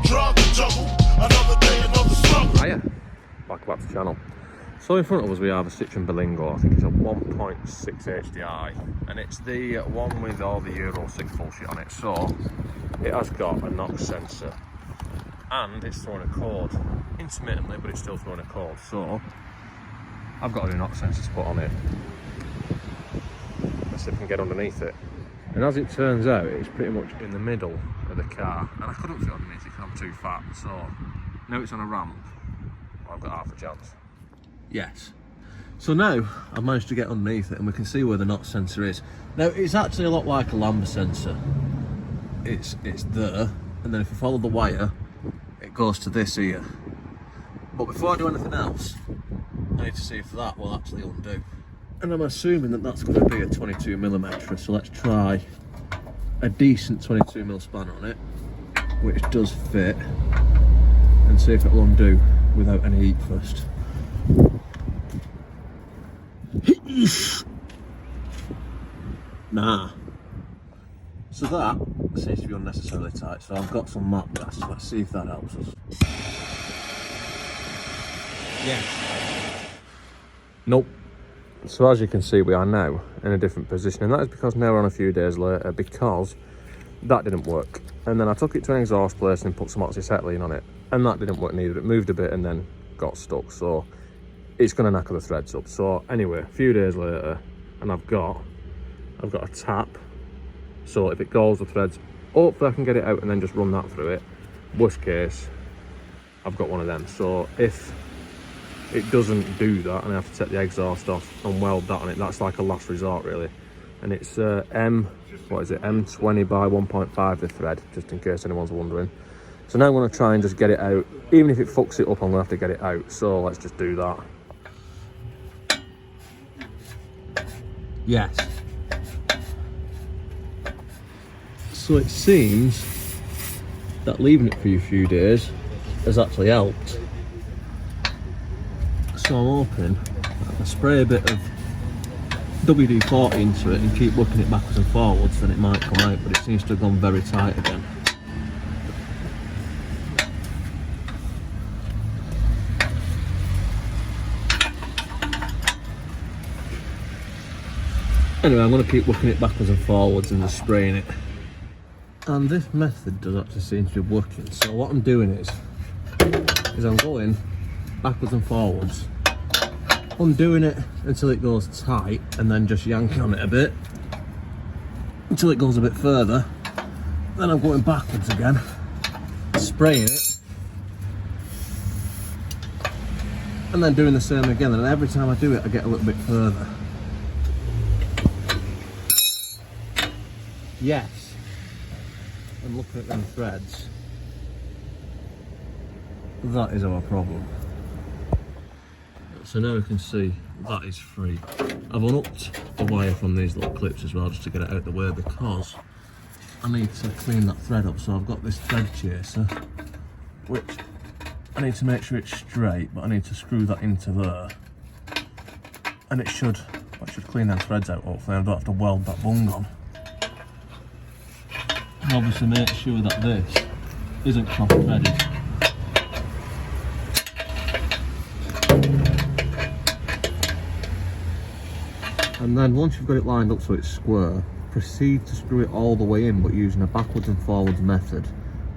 drug juggle. Another day, another struggle. Hiya, back to the channel. So in front of us we have a Citroen Berlingo. I think it's a 1.6 HDi, and it's the one with all the Euro 6 bullshit on it. So it has got a knock sensor, and it's throwing a code intermittently, but it's still throwing a code. So I've got a new knock sensor to put on it. Let's see if I can get underneath it. And as it turns out, it's pretty much in the middle of the car, and I couldn't fit underneath it because I'm too fat. So now it's on a ramp, I've got half a chance. Yes. So now I've managed to get underneath it, and we can see where the knock sensor is. Now it's actually a lot like a lambda sensor. It's there, and then if you follow the wire, it goes to this here. But before I do anything else, I need to see if that will actually undo. And I'm assuming that that's going to be a 22mm, so let's try a decent 22mm spanner on it, which does fit, and see if it will undo without any heat first. Nah. So that seems to be unnecessarily tight, so I've got some map gas. Let's see if that helps us. Yeah. Nope. So as you can see, we are now in a different position, and that is because now we're on a few days later, because that didn't work. And then I took it to an exhaust place and put some oxyacetylene on it, and that didn't work neither. It moved a bit and then got stuck, so it's going to knacker the threads up. So anyway, a few days later, and I've got a tap, so if it galls the threads, hopefully I can get it out and then just run that through it. Worst case, I've got one of them. So if it doesn't do that and I have to take the exhaust off and weld that on it, that's like a last resort really. And it's M20 by 1.5 the thread, just in case anyone's wondering. So now I'm going to try and just get it out. Even if it fucks it up, I'm going to have to get it out. So let's just do that. Yes. So it seems that leaving it for a few days has actually helped. So I'm hoping I can spray a bit of WD-40 into it and keep working it backwards and forwards, then it might come out, but it seems to have gone very tight again. Anyway, I'm going to keep working it backwards and forwards and just spraying it. And this method does actually seem to be working. So what I'm doing is I'm going backwards and forwards, undoing it until it goes tight, and then just yanking on it a bit until it goes a bit further. Then I'm going backwards again, spraying it, and then doing the same again. And every time I do it, I get a little bit further. Yes. And looking at them threads, that is our problem. So now we can see that is free. I've unupped the wire from these little clips as well, just to get it out of the way, because I need to clean that thread up. So I've got this thread chaser, which I need to make sure it's straight, but I need to screw that into there, and I should clean them threads out hopefully. I don't have to weld that bung on. And obviously make sure that this isn't cross threaded. And then once you've got it lined up so it's square, proceed to screw it all the way in, but using a backwards and forwards method,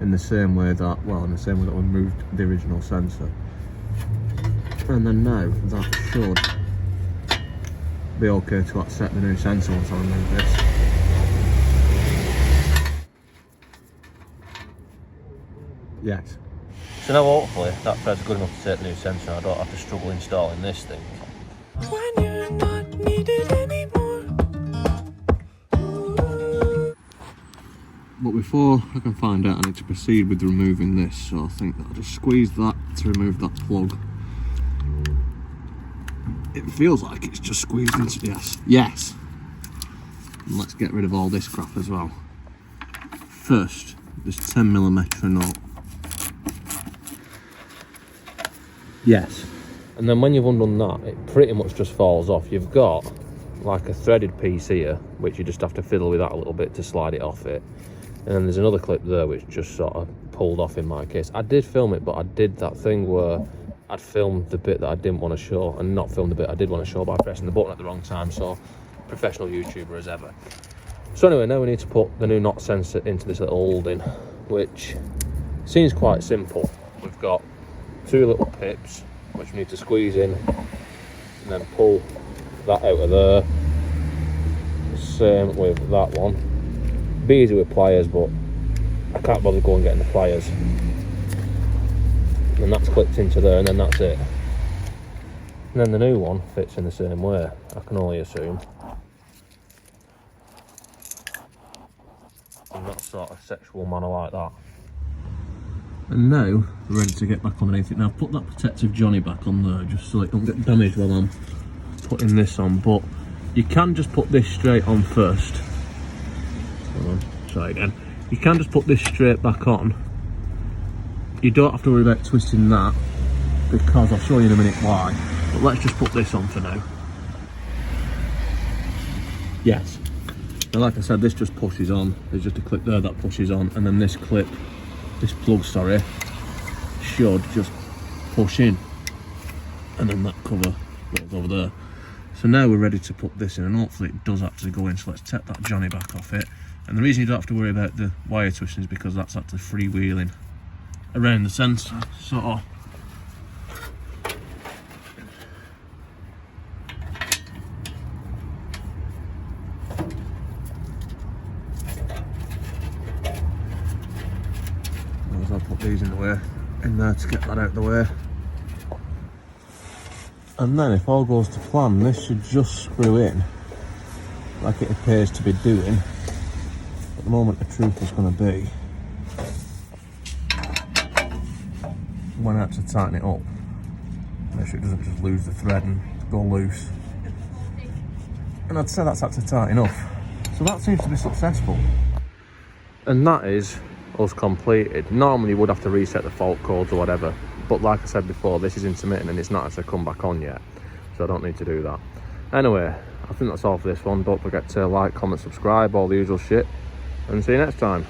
in the same way that we moved the original sensor. And then now that should be okay to accept the new sensor once I remove this. Yes. So now hopefully that thread's good enough to take the new sensor, and I don't have to struggle installing this thing. When you're not needed anymore. But before I can find out, I need to proceed with removing this. So I think that I'll just squeeze that to remove that plug. It feels like it's just squeezed into, yes. And let's get rid of all this crap as well. First, this 10mm nut. Yes. And then when you've undone that, it pretty much just falls off. You've got like a threaded piece here, which you just have to fiddle with that a little bit to slide it off it. And then there's another clip there which just sort of pulled off in my case. I did film it, but I did that thing where I'd filmed the bit that I didn't want to show and not filmed the bit I did want to show by pressing the button at the wrong time. So, professional YouTuber as ever. So anyway, now we need to put the new knot sensor into this little holding, which seems quite simple. We've got 2 little pips which we need to squeeze in and then pull that out of there. Same with that one. Be easy with pliers, but I can't bother going getting the pliers. And that's clipped into there, and then that's it. And then the new one fits in the same way, I can only assume. I'm not sort of sexual manner like that. And now we're ready to get back underneath it. Now I've put that protective Johnny back on there just so it don't get damaged while I'm putting this on, but you can just put this straight on first. Hold on, try again. You can just put this straight back on. You don't have to worry about twisting that, because I'll show you in a minute why. But let's just put this on for now. Yes. Now like I said, this just pushes on. There's just a clip there that pushes on, and then this clip, this plug, sorry, should just push in. And then that cover goes over there. So now we're ready to put this in, and hopefully it does actually go in. So let's take that Johnny back off it. And the reason you don't have to worry about the wire twisting is because that's actually freewheeling around the sensor. So I'll put these in there to get that out of the way. And then if all goes to plan, this should just screw in like it appears to be doing. At the moment the truth is going to be when I actually tighten it up, make sure it doesn't just lose the thread and go loose. And I'd say that's actually tight enough. So that seems to be successful. And that is us completed. Normally you would have to reset the fault codes or whatever, but like I said before, this is intermittent and it's not actually come back on yet, so I don't need to do that. Anyway, I think that's all for this one. Don't forget to like, comment, subscribe, all the usual shit, and see you next time.